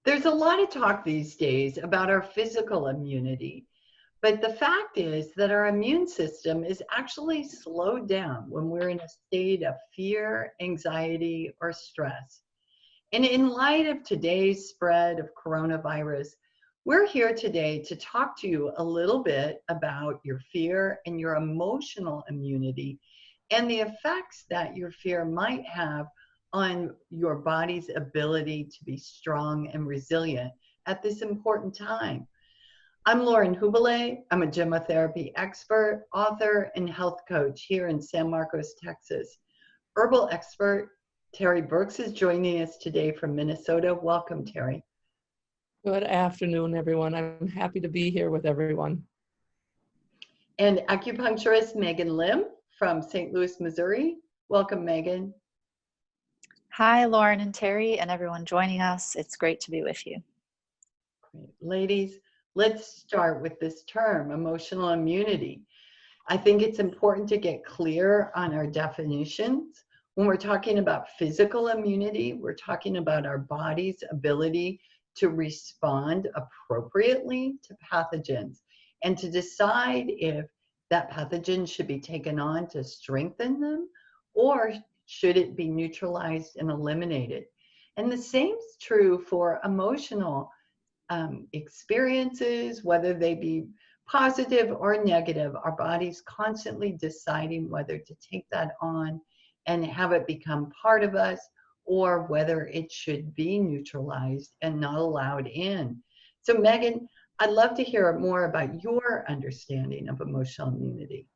There's a lot of talk these days about our physical immunity, but the fact is that our immune system is actually slowed down when we're in a state of fear, anxiety, or stress. And in light of today's spread of coronavirus, we're here today to talk to you a little bit about your fear and your emotional immunity and the effects that your fear might have on your body's ability to be strong and resilient at this important time. I'm Lauren Hubele. I'm a Gemmotherapy expert, author, and health coach here in San Marcos, Texas. Herbal expert Teri Brooks is joining us today from Minnesota. Welcome, Teri. Good afternoon, everyone. I'm happy to be here with everyone. And acupuncturist Maegan Lemp from St. Louis, Missouri. Welcome, Maegan. Hi, Lauren and Teri and everyone joining us. It's great to be with you. Great. Ladies, let's start with this term, emotional immunity. I think it's important to get clear on our definitions. When we're talking about physical immunity, we're talking about our body's ability to respond appropriately to pathogens and to decide if that pathogen should be taken on to strengthen them or should it be neutralized and eliminated. And the same is true for emotional experiences, whether they be positive or negative. Our body's constantly deciding whether to take that on and have it become part of us, or whether it should be neutralized and not allowed in. So Maegan, I'd love to hear more about your understanding of emotional immunity.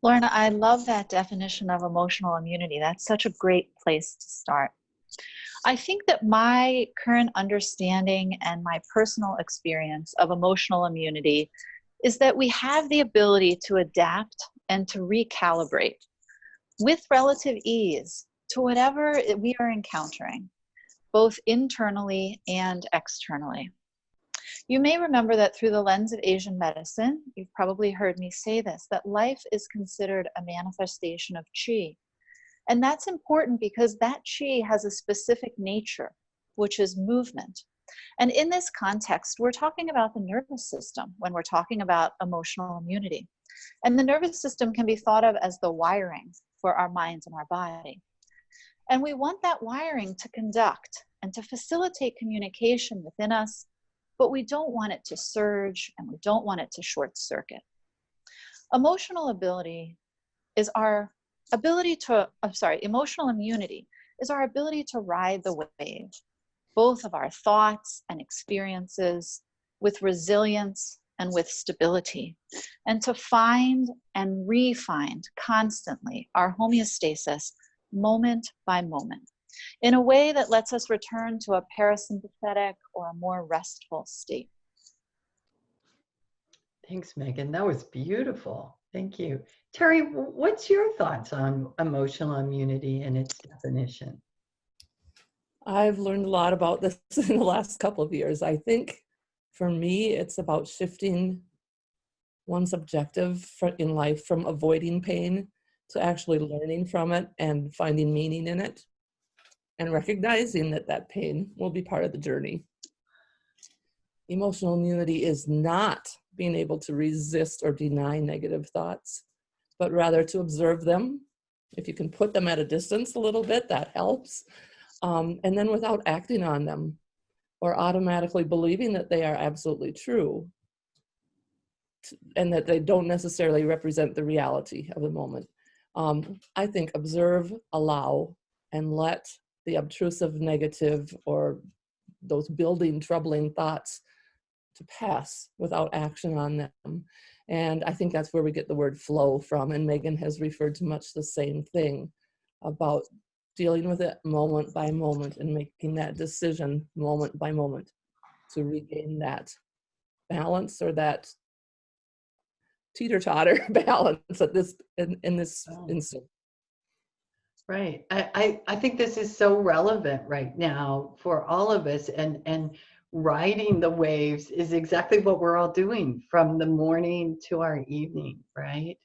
Lauren, I love that definition of emotional immunity. That's such a great place to start. I think that my current understanding and my personal experience of emotional immunity is that we have the ability to adapt and to recalibrate with relative ease to whatever we are encountering, both internally and externally. You may remember that through the lens of Asian medicine, you've probably heard me say this, that life is considered a manifestation of qi. And that's important because that qi has a specific nature, which is movement. And in this context, we're talking about the nervous system when we're talking about emotional immunity. And the nervous system can be thought of as the wiring for our minds and our body. And we want that wiring to conduct and to facilitate communication within us, but we don't want it to surge and we don't want it to short circuit. Emotional immunity is our ability to ride the wave, both of our thoughts and experiences with resilience and with stability, and to find and re-find constantly our homeostasis moment by moment in a way that lets us return to a parasympathetic or a more restful state. Thanks, Maegan. That was beautiful. Thank you. Teri, what's your thoughts on emotional immunity and its definition? I've learned a lot about this in the last couple of years. I think for me, it's about shifting one's objective in life from avoiding pain to actually learning from it and finding meaning in it and recognizing that that pain will be part of the journey. Emotional immunity is not being able to resist or deny negative thoughts, but rather to observe them. If you can put them at a distance a little bit, that helps. And then without acting on them or automatically believing that they are absolutely true and that they don't necessarily represent the reality of the moment. I think observe, allow, and let the obtrusive negative or those building, troubling thoughts to pass without action on them. And I think that's where we get the word flow from. And Maegan has referred to much the same thing about dealing with it moment by moment and making that decision moment by moment to regain that balance or that teeter-totter balance at this in this instant. Right. I think this is so relevant right now for all of us, and riding the waves is exactly what we're all doing from the morning to our evening, right?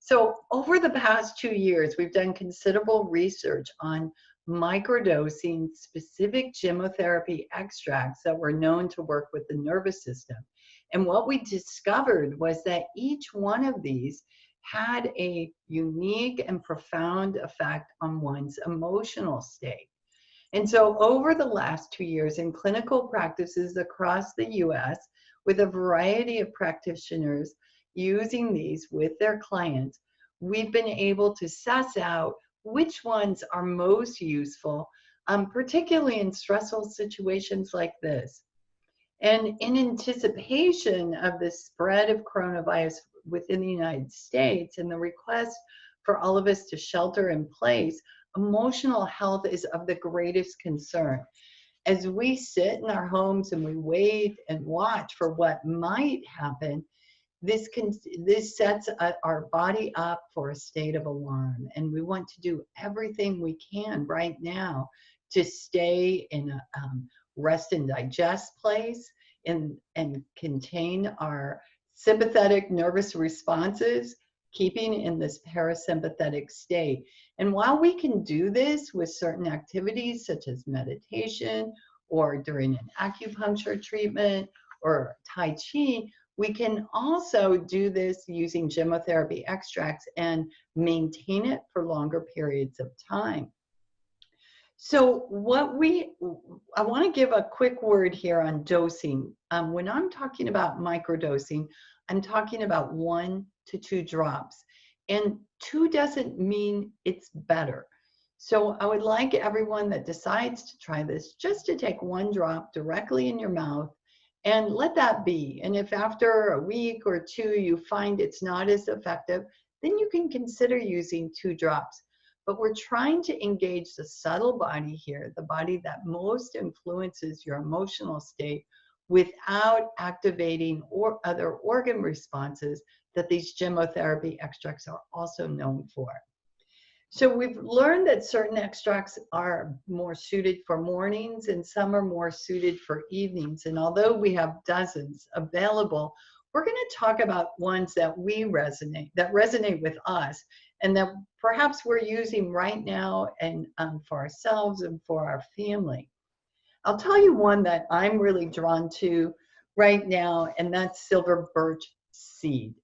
So over the past 2 years, we've done considerable research on microdosing specific gemmotherapy extracts that were known to work with the nervous system. And what we discovered was that each one of these had a unique and profound effect on one's emotional state. And so over the last 2 years in clinical practices across the US, with a variety of practitioners using these with their clients, we've been able to suss out which ones are most useful, particularly in stressful situations like this. And in anticipation of the spread of coronavirus within the United States and the request for all of us to shelter in place, emotional health is of the greatest concern. As we sit in our homes and we wait and watch for what might happen, this sets our body up for a state of alarm. And we want to do everything we can right now to stay in a rest and digest place and contain our sympathetic nervous responses, keeping in this parasympathetic state. And while we can do this with certain activities such as meditation or during an acupuncture treatment or Tai Chi, we can also do this using gemmotherapy extracts and maintain it for longer periods of time. So I want to give a quick word here on dosing. When I'm talking about microdosing, I'm talking about 1 to 2 drops. And 2 doesn't mean it's better. So I would like everyone that decides to try this just to take 1 drop directly in your mouth and let that be. And if after a week or 2 you find it's not as effective, then you can consider using 2 drops. But we're trying to engage the subtle body here, the body that most influences your emotional state, without activating or other organ responses that these gemmotherapy extracts are also known for. So we've learned that certain extracts are more suited for mornings and some are more suited for evenings. And although we have dozens available, we're going to talk about ones that resonate with us and that perhaps we're using right now and for ourselves and for our family. I'll tell you one that I'm really drawn to right now, and that's silver birch seed.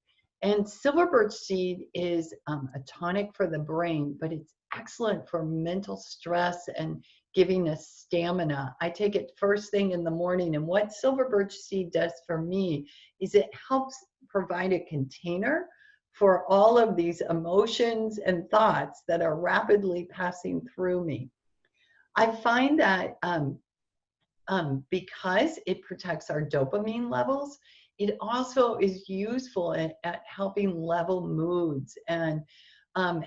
And silver birch seed is a tonic for the brain, but it's excellent for mental stress and giving us stamina. I take it first thing in the morning, and what silver birch seed does for me is it helps provide a container for all of these emotions and thoughts that are rapidly passing through me. I find that because it protects our dopamine levels, it also is useful at helping level moods and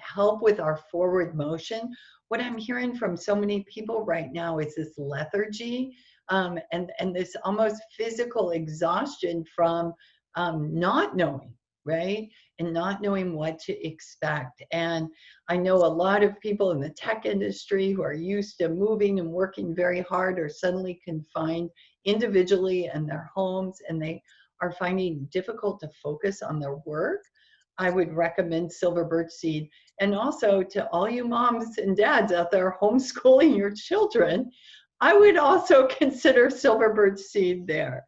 help with our forward motion. What I'm hearing from so many people right now is this lethargy and this almost physical exhaustion from not knowing, right? And not knowing what to expect. And I know a lot of people in the tech industry who are used to moving and working very hard are suddenly confined individually in their homes, and they are finding it difficult to focus on their work. I would recommend silver birch seed. And also to all you moms and dads out there homeschooling your children, I would also consider silver birch seed there.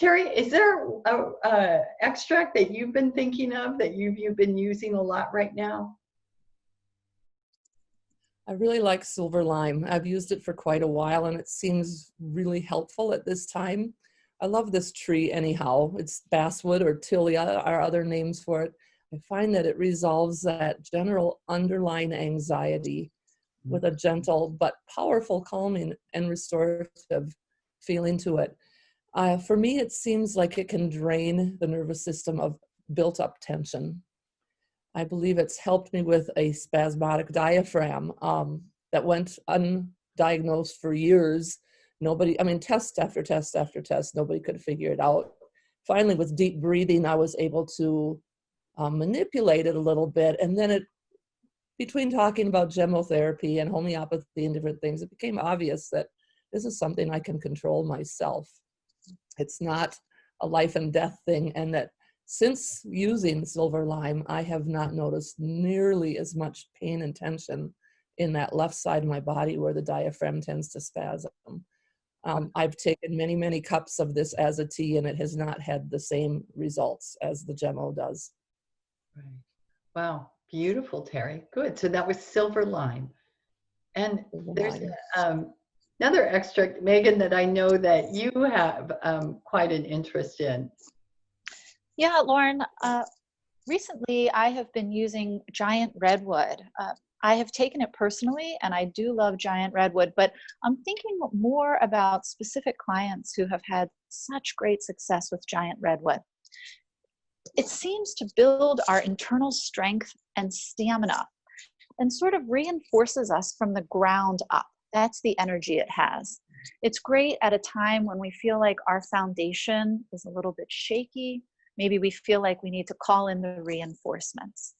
Teri, is there a extract that you've been thinking of that you've been using a lot right now? I really like silver lime. I've used it for quite a while and it seems really helpful at this time. I love this tree anyhow. It's basswood or tilia are other names for it. I find that it resolves that general underlying anxiety with a gentle but powerful calming and restorative feeling to it. For me, it seems like it can drain the nervous system of built up tension. I believe it's helped me with a spasmodic diaphragm that went undiagnosed for years. Test after test after test, nobody could figure it out. Finally, with deep breathing, I was able to manipulate it a little bit. And then between talking about gemmotherapy and homeopathy and different things, it became obvious that this is something I can control myself. It's not a life and death thing, and that Since using silver lime, I have not noticed nearly as much pain and tension in that left side of my body where the diaphragm tends to spasm. I've taken many, many cups of this as a tea, and it has not had the same results as the Gemmo does. Right. Wow. Beautiful, Teri. Good. So that was silver lime. And there's another extract, Maegan, that I know that you have quite an interest in. Yeah, Lauren, recently I have been using giant redwood. I have taken it personally, and I do love giant redwood, but I'm thinking more about specific clients who have had such great success with giant redwood. It seems to build our internal strength and stamina and sort of reinforces us from the ground up. That's the energy it has. It's great at a time when we feel like our foundation is a little bit shaky. Maybe we feel like we need to call in the reinforcements.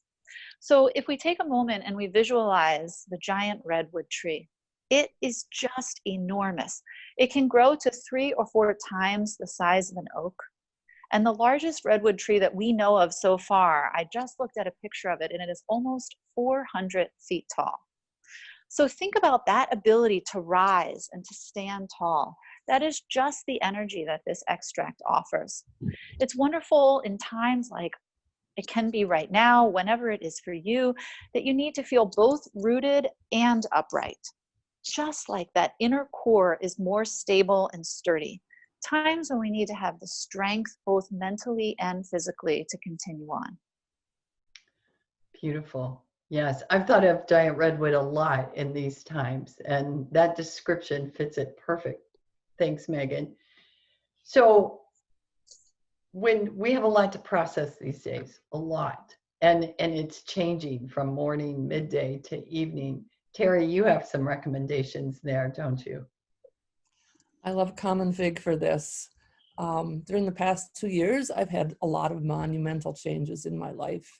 So if we take a moment and we visualize the giant redwood tree, it is just enormous. It can grow to 3 or 4 times the size of an oak. And the largest redwood tree that we know of so far, I just looked at a picture of it, and it is almost 400 feet tall. So think about that ability to rise and to stand tall. That is just the energy that this extract offers. It's wonderful in times like it can be right now, whenever it is for you, that you need to feel both rooted and upright. Just like that inner core is more stable and sturdy. Times when we need to have the strength, both mentally and physically, to continue on. Beautiful. Yes, I've thought of giant redwood a lot in these times, and that description fits it perfect. Thanks, Maegan. So when we have a lot to process these days, a lot, and it's changing from morning, midday to evening. Teri, you have some recommendations there, don't you? I love common fig for this. During the past 2 years, I've had a lot of monumental changes in my life,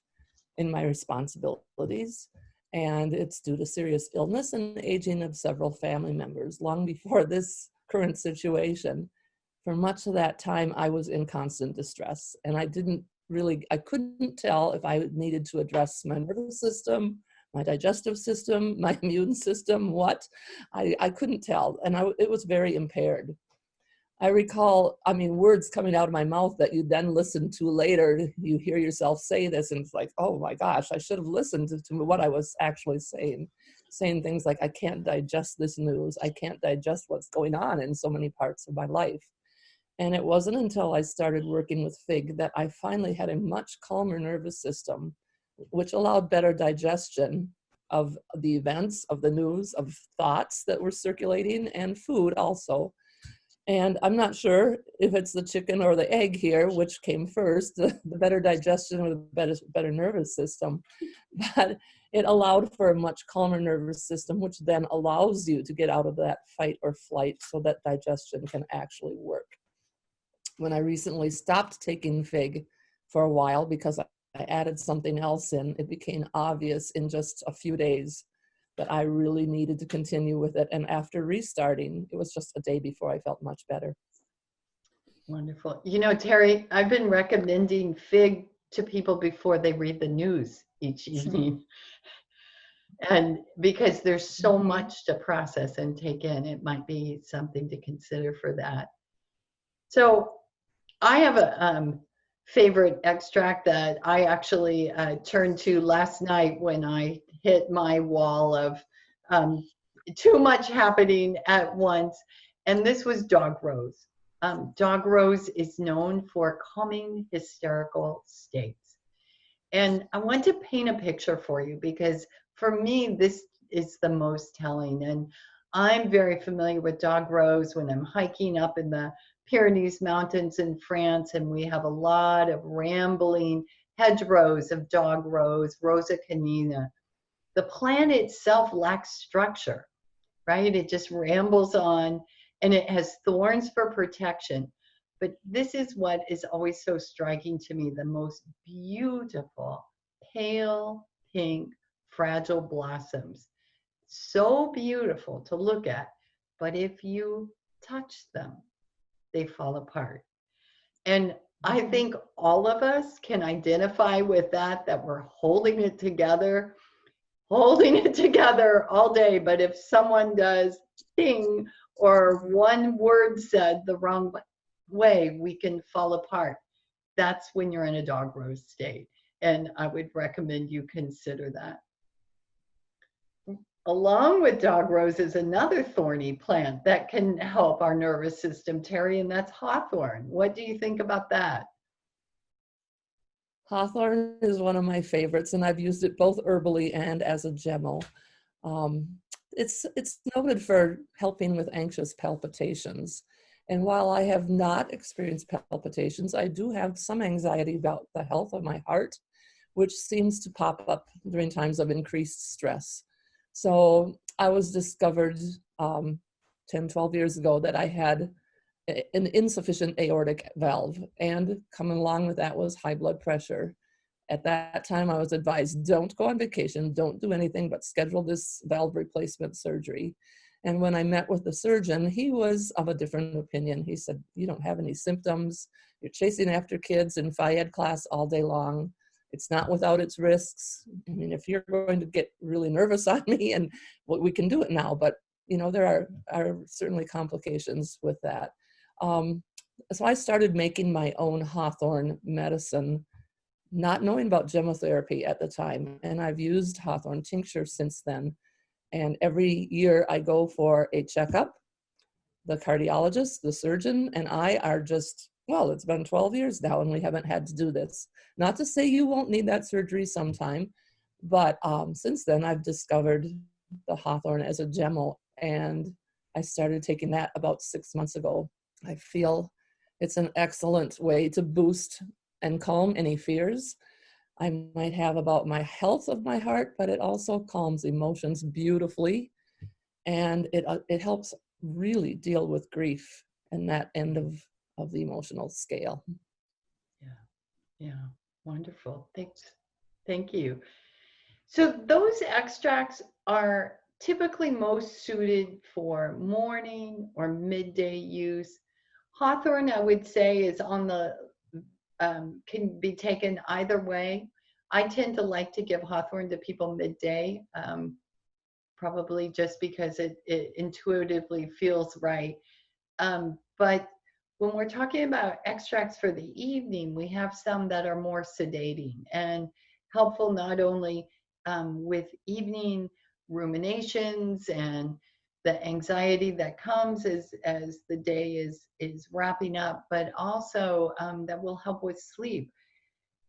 in my responsibilities, and it's due to serious illness and aging of several family members long before this current situation. For much of that time, I was in constant distress, and I couldn't tell if I needed to address my nervous system, my digestive system, my immune system, what. I couldn't tell, and it was very impaired. I recall, words coming out of my mouth that you then listen to later. You hear yourself say this, and it's like, oh my gosh, I should have listened to what I was actually saying. Saying things like, I can't digest this news. I can't digest what's going on in so many parts of my life. And it wasn't until I started working with FIG that I finally had a much calmer nervous system, which allowed better digestion of the events, of the news, of thoughts that were circulating, and food also. And I'm not sure if it's the chicken or the egg here, which came first, the better digestion or the better nervous system. But it allowed for a much calmer nervous system, which then allows you to get out of that fight or flight so that digestion can actually work. When I recently stopped taking FIG for a while because I added something else in, it became obvious in just a few days that I really needed to continue with it. And after restarting, it was just a day before I felt much better. Wonderful. You know, Teri, I've been recommending FIG to people before they read the news each evening. And because there's so much to process and take in, it might be something to consider for that. So I have a favorite extract that I actually turned to last night when I hit my wall of too much happening at once. And this was dog rose. Dog rose is known for calming hysterical states. And I want to paint a picture for you because for me, this is the most telling. And I'm very familiar with dog rose when I'm hiking up in the Pyrenees Mountains in France, and we have a lot of rambling hedgerows of dog rose, Rosa canina. The plant itself lacks structure, right? It just rambles on, and it has thorns for protection. But this is what is always so striking to me, the most beautiful, pale pink, fragile blossoms. So beautiful to look at, but if you touch them, they fall apart. And I think all of us can identify with that we're holding it together all day. But if someone does ding or one word said the wrong way, we can fall apart. That's when you're in a dog rose state. And I would recommend you consider that. Along with dog rose is another thorny plant that can help our nervous system, Teri, and that's hawthorn. What do you think about that? Hawthorn is one of my favorites, and I've used it both herbally and as a gemmo. It's noted for helping with anxious palpitations. And while I have not experienced palpitations, I do have some anxiety about the health of my heart, which seems to pop up during times of increased stress. So I was discovered 10, 12 years ago that I had an insufficient aortic valve, and coming along with that was high blood pressure. At that time, I was advised, don't go on vacation, don't do anything but schedule this valve replacement surgery. And when I met with the surgeon, he was of a different opinion. He said, you don't have any symptoms, you're chasing after kids in Phi-Ed class all day long. It's not without its risks. I mean, if you're going to get really nervous on me, and well, we can do it now, but you know, there are certainly complications with that. So I started making my own hawthorn medicine, not knowing about gemmotherapy at the time. And I've used hawthorn tincture since then. And every year I go for a checkup. The cardiologist, the surgeon, and I are just, well, it's been 12 years now and we haven't had to do this. Not to say you won't need that surgery sometime, but since then I've discovered the hawthorn as a gemmo, and I started taking that about 6 months ago. I feel it's an excellent way to boost and calm any fears I might have about my health of my heart, but it also calms emotions beautifully, and it helps really deal with grief and that end of the emotional scale. Yeah, wonderful. Thanks. Thank you. So those extracts are typically most suited for morning or midday use. Hawthorn, I would say, is on the can be taken either way. I tend to like to give hawthorn to people midday, probably just because it intuitively feels right. But when we're talking about extracts for the evening, we have some that are more sedating and helpful not only with evening ruminations and the anxiety that comes as the day is wrapping up, but also that will help with sleep.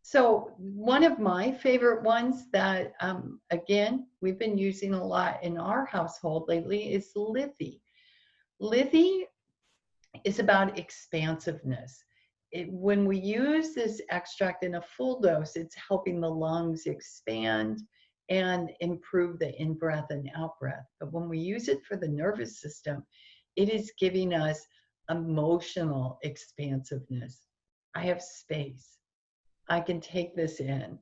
So one of my favorite ones that, again, we've been using a lot in our household lately is Lithy. Lithy is about expansiveness. When we use this extract in a full dose, it's helping the lungs expand and improve the in-breath and out-breath. But when we use it for the nervous system, it is giving us emotional expansiveness. I have space. I can take this in.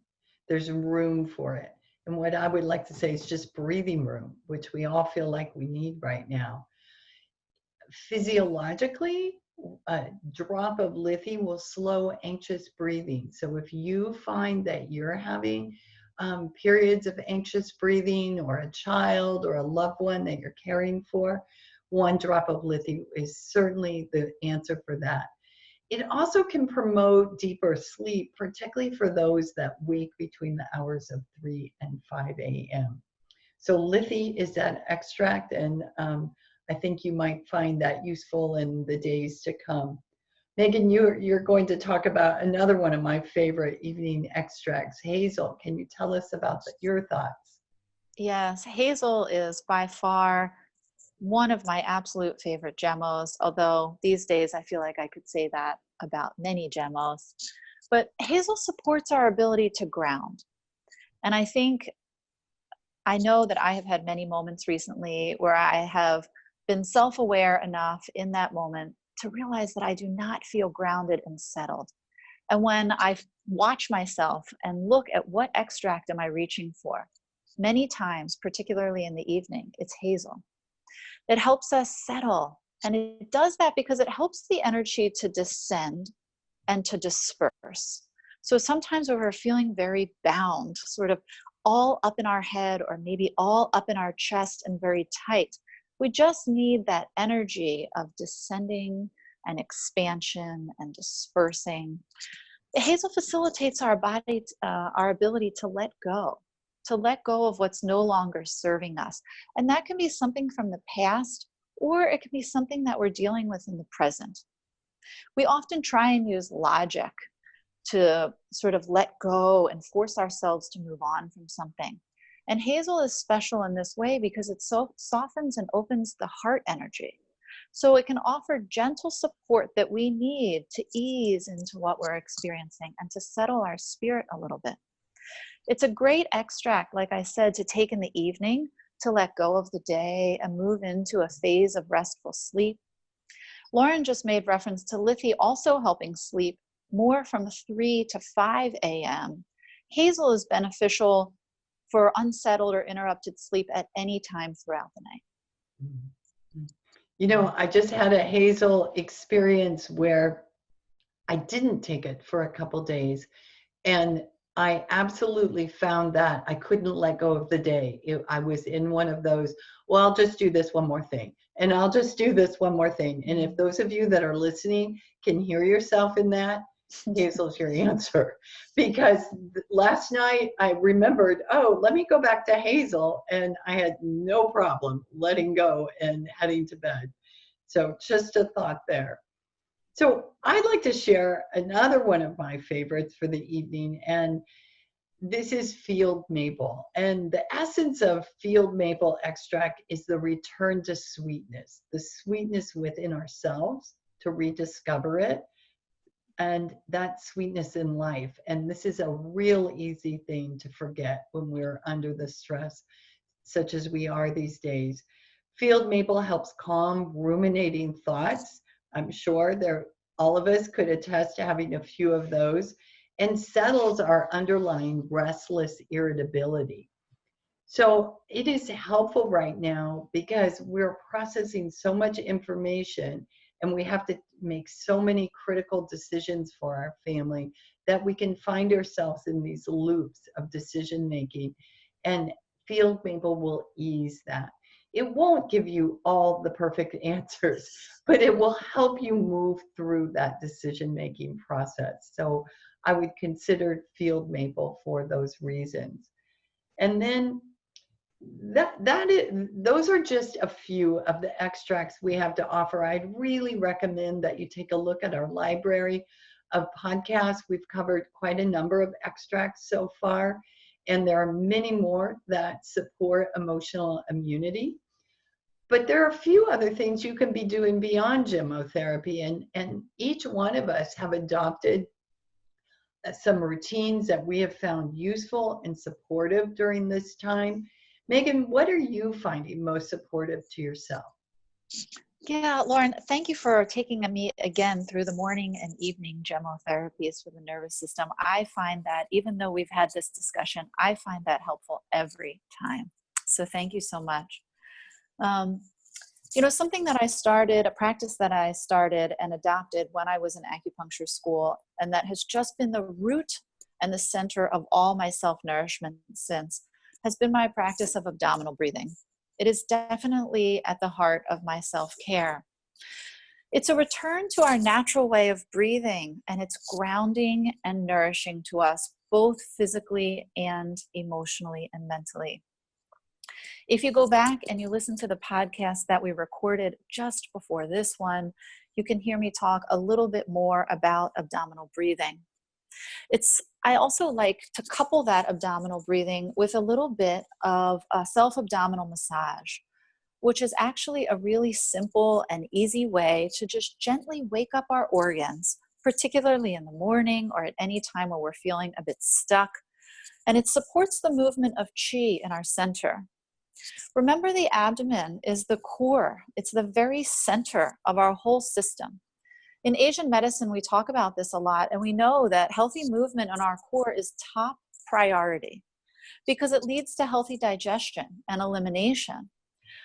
There's room for it. And what I would like to say is just breathing room, which we all feel like we need right now. Physiologically, a drop of Lithy will slow anxious breathing. So if you find that you're having periods of anxious breathing, or a child or a loved one that you're caring for, one drop of Lithy is certainly the answer for that. It also can promote deeper sleep, particularly for those that wake between the hours of 3 and 5 a.m. So Lithy is that extract, and I think you might find that useful in the days to come. Maegan, you're going to talk about another one of my favorite evening extracts, Hazel. Can you tell us about your thoughts? Yes, Hazel is by far one of my absolute favorite gemmos, although these days I feel like I could say that about many gemmos. But Hazel supports our ability to ground. And I know that I have had many moments recently where I have been self-aware enough in that moment to realize that I do not feel grounded and settled. And when I watch myself and look at what extract am I reaching for, many times, particularly in the evening, it's Hazel. It helps us settle. And it does that because it helps the energy to descend and to disperse. So sometimes when we're feeling very bound, sort of all up in our head or maybe all up in our chest and very tight, we just need that energy of descending and expansion and dispersing. Hazel facilitates our body, our ability to let go of what's no longer serving us. And that can be something from the past, or it can be something that we're dealing with in the present. We often try and use logic to sort of let go and force ourselves to move on from something. And Hazel is special in this way because it so softens and opens the heart energy. So it can offer gentle support that we need to ease into what we're experiencing and to settle our spirit a little bit. It's a great extract, like I said, to take in the evening to let go of the day and move into a phase of restful sleep. Lauren just made reference to Lithi also helping sleep more from 3 to 5 a.m. Hazel is beneficial for unsettled or interrupted sleep at any time throughout the night. You know, I just had a Hazel experience where I didn't take it for a couple days, and I absolutely found that I couldn't let go of the day. I was in one of those, well, I'll just do this one more thing, and I'll just do this one more thing. And if those of you that are listening can hear yourself in that, Hazel's your answer. Because last night I remembered, oh, let me go back to Hazel, and I had no problem letting go and heading to bed. So just a thought there. So I'd like to share another one of my favorites for the evening, and this is field maple. And the essence of field maple extract is the return to sweetness, the sweetness within ourselves, to rediscover it, and that sweetness in life. And this is a real easy thing to forget when we're under the stress, such as we are these days. Field maple helps calm ruminating thoughts. I'm sure all of us could attest to having a few of those, and settles our underlying restless irritability. So it is helpful right now because we're processing so much information and we have to make so many critical decisions for our family that we can find ourselves in these loops of decision making, and field maple will ease that. It won't give you all the perfect answers, but it will help you move through that decision-making process. So I would consider field maple for those reasons. And then those are just a few of the extracts we have to offer. I'd really recommend that you take a look at our library of podcasts. We've covered quite a number of extracts so far, and there are many more that support emotional immunity. But there are a few other things you can be doing beyond gemmotherapy, and each one of us have adopted some routines that we have found useful and supportive during this time. Maegan, what are you finding most supportive to yourself? Yeah, Lauren, thank you for taking me again through the morning and evening gemmotherapies for the nervous system. I find that even though we've had this discussion, I find that helpful every time. So thank you so much. You know, something that I started, a practice that I started and adopted when I was in acupuncture school, and that has just been the root and the center of all my self-nourishment since, has been my practice of abdominal breathing. It is definitely at the heart of my self-care. It's a return to our natural way of breathing, and it's grounding and nourishing to us, both physically and emotionally and mentally. If you go back and you listen to the podcast that we recorded just before this one, you can hear me talk a little bit more about abdominal breathing. I also like to couple that abdominal breathing with a little bit of a self-abdominal massage, which is actually a really simple and easy way to just gently wake up our organs, particularly in the morning or at any time where we're feeling a bit stuck. And it supports the movement of qi in our center. Remember, the abdomen is the core. It's the very center of our whole system. In Asian medicine, we talk about this a lot, and we know that healthy movement on our core is top priority because it leads to healthy digestion and elimination.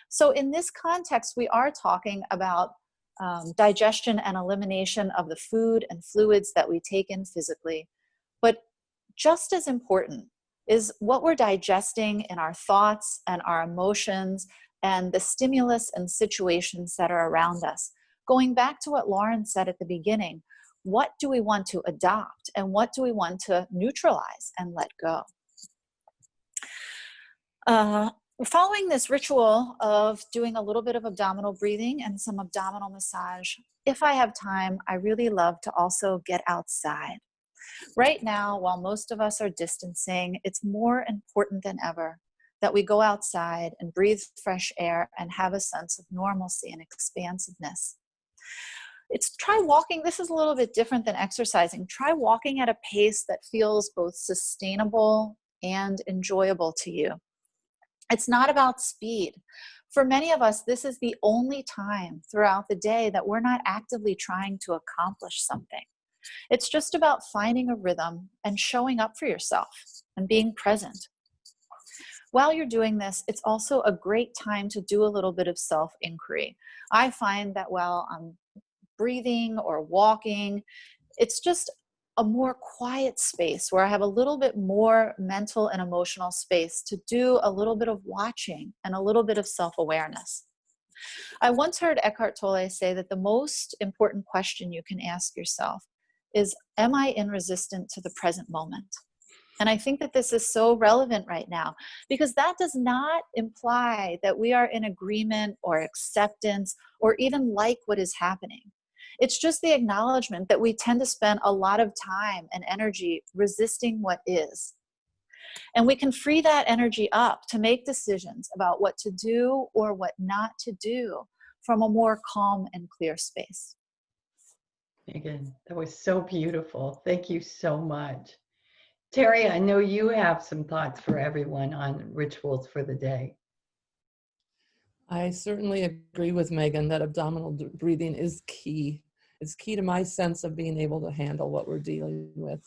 So in this context, we are talking about digestion and elimination of the food and fluids that we take in physically. But just as important is what we're digesting in our thoughts and our emotions and the stimulus and situations that are around us. Going back to what Lauren said at the beginning, what do we want to adopt and what do we want to neutralize and let go? Following this ritual of doing a little bit of abdominal breathing and some abdominal massage, if I have time, I really love to also get outside. Right now, while most of us are distancing, it's more important than ever that we go outside and breathe fresh air and have a sense of normalcy and expansiveness. Try walking. This is a little bit different than exercising. Try walking at a pace that feels both sustainable and enjoyable to you. It's not about speed. For many of us, this is the only time throughout the day that we're not actively trying to accomplish something. It's just about finding a rhythm and showing up for yourself and being present. While you're doing this, it's also a great time to do a little bit of self-inquiry. I find that while I'm breathing or walking, it's just a more quiet space where I have a little bit more mental and emotional space to do a little bit of watching and a little bit of self-awareness. I once heard Eckhart Tolle say that the most important question you can ask yourself is, am I in resistance to the present moment? And I think that this is so relevant right now because that does not imply that we are in agreement or acceptance or even like what is happening. It's just the acknowledgement that we tend to spend a lot of time and energy resisting what is. And we can free that energy up to make decisions about what to do or what not to do from a more calm and clear space. Megan, that was so beautiful. Thank you so much. Teri, I know you have some thoughts for everyone on rituals for the day. I certainly agree with Megan that abdominal breathing is key. It's key to my sense of being able to handle what we're dealing with.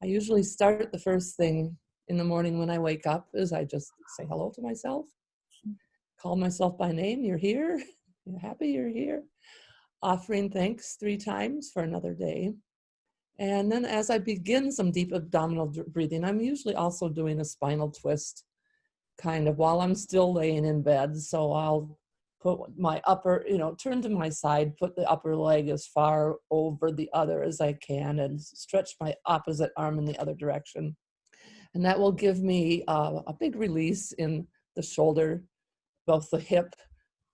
I usually start the first thing in the morning when I wake up is I just say hello to myself, call myself by name. You're here. You're happy you're here. Offering thanks 3 times for another day. And then as I begin some deep abdominal breathing, I'm usually also doing a spinal twist kind of while I'm still laying in bed. So I'll put my upper, turn to my side, put the upper leg as far over the other as I can and stretch my opposite arm in the other direction. And that will give me a big release in the shoulder, both the hip,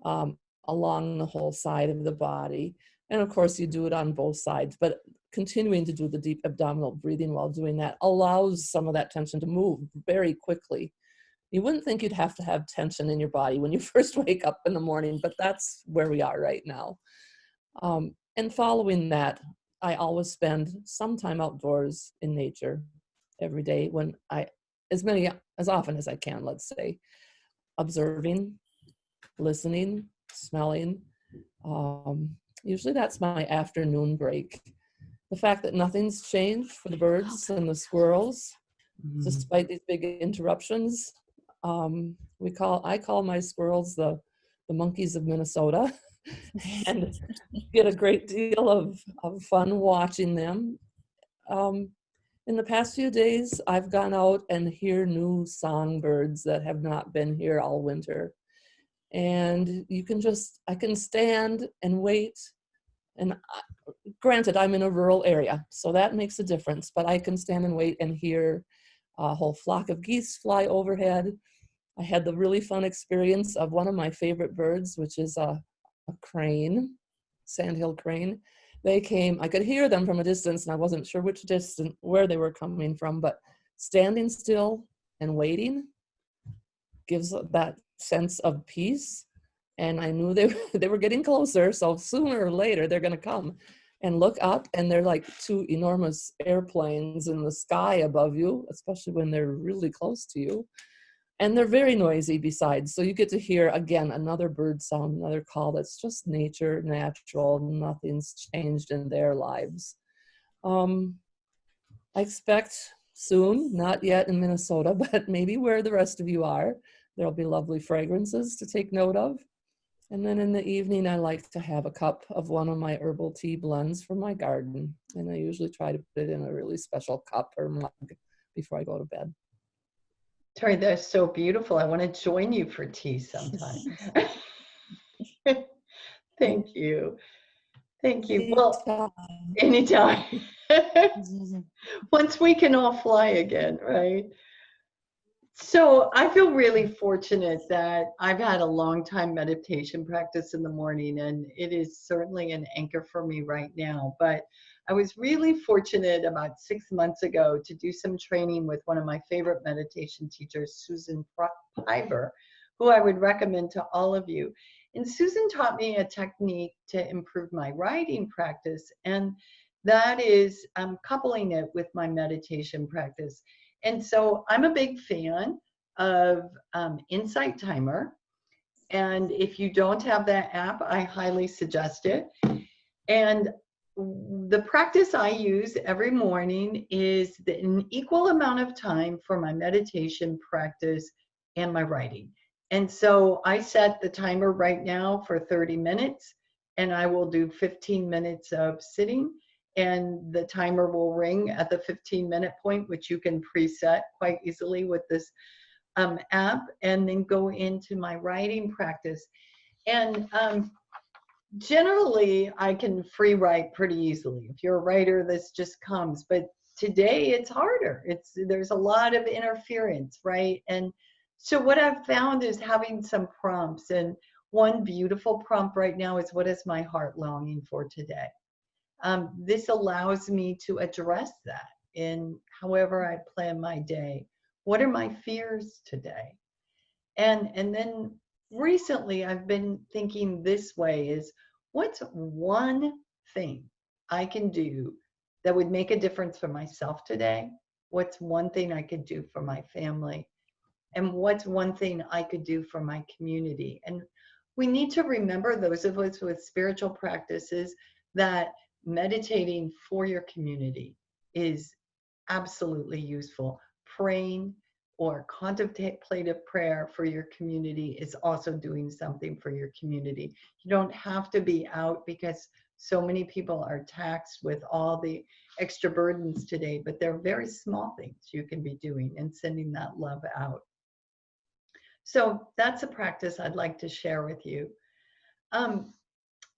along the whole side of the body. And of course you do it on both sides, but continuing to do the deep abdominal breathing while doing that allows some of that tension to move very quickly. You wouldn't think you'd have to have tension in your body when you first wake up in the morning, but that's where we are right now. And following that, I always spend some time outdoors in nature every day as often as I can, let's say, observing, listening, smelling. Usually that's my afternoon break. The fact that nothing's changed for the birds and the squirrels, despite these big interruptions. I call my squirrels the monkeys of Minnesota and get a great deal of fun watching them. In the past few days, I've gone out and hear new songbirds that have not been here all winter. And I can stand and wait. And granted, I'm in a rural area, so that makes a difference, but I can stand and wait and hear a whole flock of geese fly overhead. I had the really fun experience of one of my favorite birds, which is a crane, sandhill crane. They came, I could hear them from a distance, and I wasn't sure where they were coming from, but standing still and waiting gives that sense of peace. And I knew they were getting closer, so sooner or later they're going to come. And look up, and they're like 2 enormous airplanes in the sky above you, especially when they're really close to you. And they're very noisy besides, so you get to hear, again, another bird sound, another call that's just nature, natural, nothing's changed in their lives. I expect soon, not yet in Minnesota, but maybe where the rest of you are, there'll be lovely fragrances to take note of. And then in the evening, I like to have a cup of one of my herbal tea blends from my garden. And I usually try to put it in a really special cup or mug before I go to bed. Teri, that's so beautiful. I want to join you for tea sometime. Thank you. Thank you. Well, anytime. Once we can all fly again, right? So I feel really fortunate that I've had a long time meditation practice in the morning, and it is certainly an anchor for me right now. But I was really fortunate about 6 months ago to do some training with one of my favorite meditation teachers, Susan Piver, who I would recommend to all of you. And Susan taught me a technique to improve my writing practice, and that is coupling it with my meditation practice. And so I'm a big fan of Insight Timer. And if you don't have that app, I highly suggest it. And the practice I use every morning is an equal amount of time for my meditation practice and my writing. And so I set the timer right now for 30 minutes, and I will do 15 minutes of sitting. And the timer will ring at the 15-minute point, which you can preset quite easily with this app, and then go into my writing practice. And generally, I can free write pretty easily. If you're a writer, this just comes. But today, it's harder. There's a lot of interference, right? And so what I've found is having some prompts. And one beautiful prompt right now is, what is my heart longing for today? This allows me to address that in however I plan my day. What are my fears today? And then recently I've been thinking this way is, what's one thing I can do that would make a difference for myself today? What's one thing I could do for my family? And what's one thing I could do for my community? And we need to remember, those of us with spiritual practices, that meditating for your community is absolutely useful. Praying or contemplative prayer for your community is also doing something for your community. You don't have to be out, because so many people are taxed with all the extra burdens today, but there are very small things you can be doing and sending that love out. So that's a practice I'd like to share with you.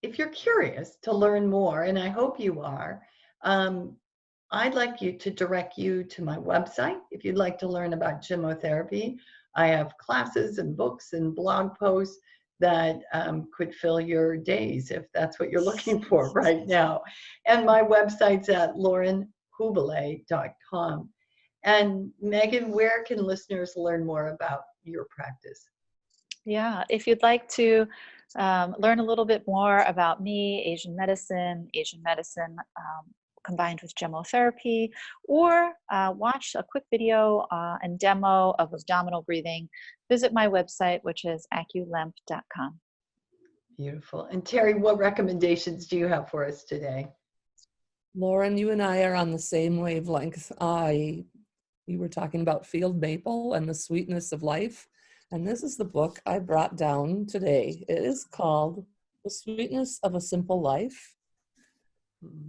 If you're curious to learn more, and I hope you are, I'd like to direct you to my website. If you'd like to learn about Gemmotherapy, I have classes and books and blog posts that could fill your days, if that's what you're looking for right now. And my website's at laurenhubele.com. And Maegan, where can listeners learn more about your practice? Yeah, if you'd like to learn a little bit more about me, Asian medicine combined with Gemmotherapy, or watch a quick video and demo of abdominal breathing, visit my website, which is aculemp.com. Beautiful. And Teri, what recommendations do you have for us today? Lauren, you and I are on the same wavelength. You were talking about field maple and the sweetness of life. And this is the book I brought down today. It is called The Sweetness of a Simple Life: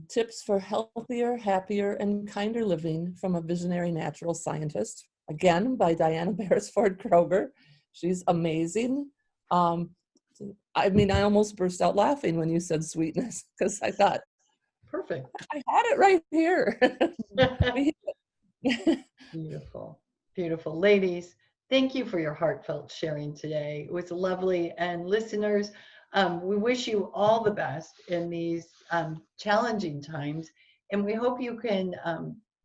Tips for Healthier, Happier, and Kinder Living from a Visionary Natural Scientist. Again, by Diana Beresford Kroger. She's amazing. I mean, I almost burst out laughing when you said sweetness, because I thought, perfect. I had it right here. Beautiful, beautiful. Ladies, thank you for your heartfelt sharing today. It was lovely. And listeners, we wish you all the best in these challenging times. And we hope you can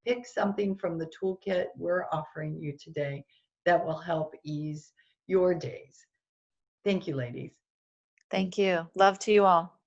pick something from the toolkit we're offering you today that will help ease your days. Thank you, ladies. Thank you. Love to you all.